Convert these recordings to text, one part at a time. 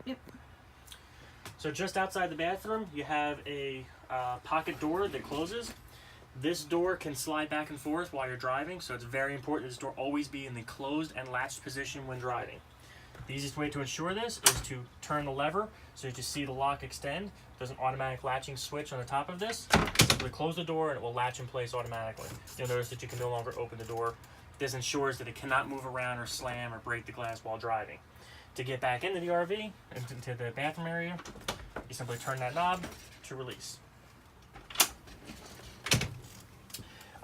Yep. So just outside the bathroom, you have a pocket door that closes. This door can slide back and forth while you're driving, so it's very important this door always be in the closed and latched position when driving. The easiest way to ensure this is to turn the lever so you just see the lock extend. There's an automatic latching switch on the top of this. Simply close the door and it will latch in place automatically. You'll notice that you can no longer open the door. This ensures that it cannot move around or slam or break the glass while driving. To get back into the RV, into the bathroom area, you simply turn that knob to release.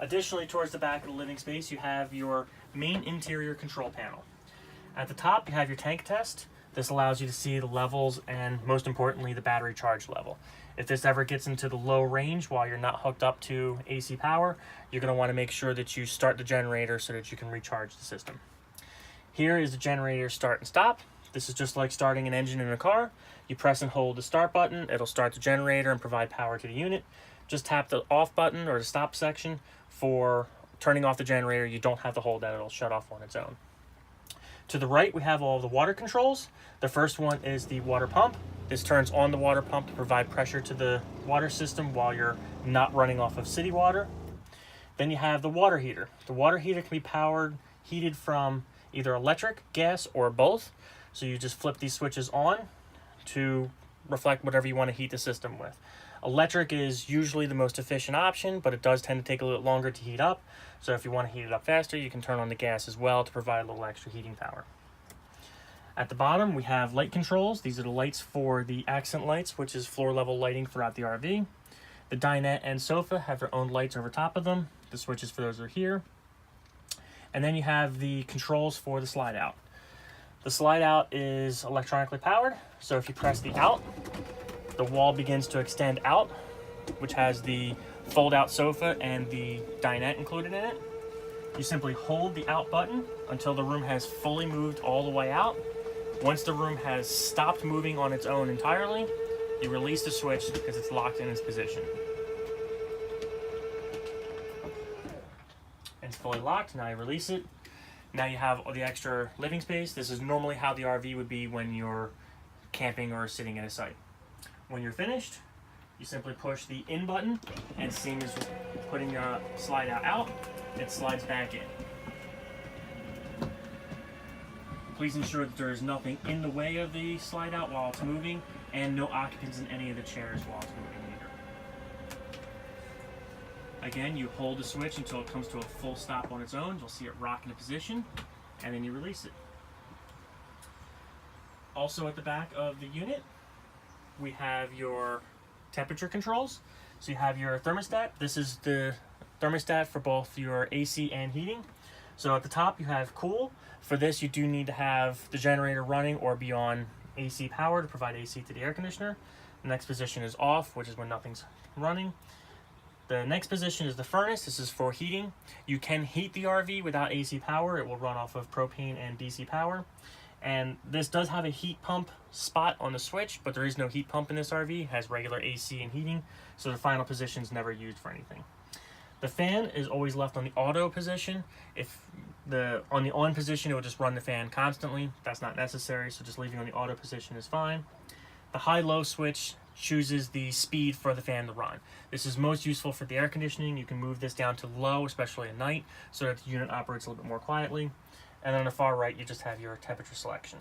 Additionally, towards the back of the living space, you have your main interior control panel. At the top, you have your tank test. This allows you to see the levels and, most importantly, the battery charge level. If this ever gets into the low range while you're not hooked up to AC power, you're going to want to make sure that you start the generator so that you can recharge the system. Here is the generator start and stop. This is just like starting an engine in a car. You press and hold the start button. It'll start the generator and provide power to the unit. Just tap the off button or the stop section for turning off the generator. You don't have to hold that. It'll shut off on its own. To the right, we have all the water controls. The first one is the water pump. This turns on the water pump to provide pressure to the water system while you're not running off of city water. Then you have the water heater. The water heater can be heated from either electric, gas, or both. So you just flip these switches on to reflect whatever you want to heat the system with. Electric is usually the most efficient option, but it does tend to take a little longer to heat up. So if you want to heat it up faster, you can turn on the gas as well to provide a little extra heating power. At the bottom, we have light controls. These are the lights for the accent lights, which is floor level lighting throughout the RV. The dinette and sofa have their own lights over top of them. The switches for those are here. And then you have the controls for the slide out. The slide out is electronically powered. So if you press the out, the wall begins to extend out, which has the fold-out sofa and the dinette included in it. You simply hold the out button until the room has fully moved all the way out. Once the room has stopped moving on its own entirely, you release the switch because it's locked in its position. It's fully locked. Now you release it. Now you have the extra living space. This is normally how the RV would be when you're camping or sitting at a site. When you're finished, you simply push the in button, and same as putting your slide out, it slides back in. Please ensure that there is nothing in the way of the slide out while it's moving, and no occupants in any of the chairs while it's moving either. Again, you hold the switch until it comes to a full stop on its own. You'll see it rock into position, and then you release it. Also at the back of the unit, we have your temperature controls. So you have your thermostat. This is the thermostat for both your AC and heating. So at the top you have cool. For this you do need to have the generator running or be on AC power to provide AC to the air conditioner. The next position is off, which is when nothing's running. The next position is the furnace. This is for heating. You can heat the RV without AC power. It will run off of propane and DC power. And this does have a heat pump spot on the switch, but there is no heat pump in this RV. It has regular AC and heating, so the final position is never used for anything. The fan is always left on the auto position. On the on position, it will just run the fan constantly. That's not necessary, so just leaving on the auto position is fine. The high-low switch chooses the speed for the fan to run. This is most useful for the air conditioning. You can move this down to low, especially at night, so that the unit operates a little bit more quietly. And then on the far right, you just have your temperature selection.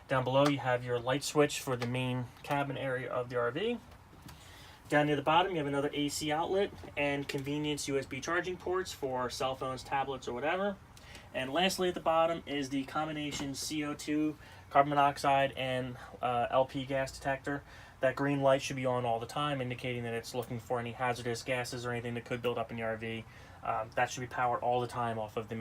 Down below, you have your light switch for the main cabin area of the RV. Down near the bottom, you have another AC outlet and convenience USB charging ports for cell phones, tablets, or whatever. And lastly at the bottom is the combination CO2, carbon monoxide, and LP gas detector. That green light should be on all the time, indicating that it's looking for any hazardous gases or anything that could build up in the RV. That should be powered all the time off of the main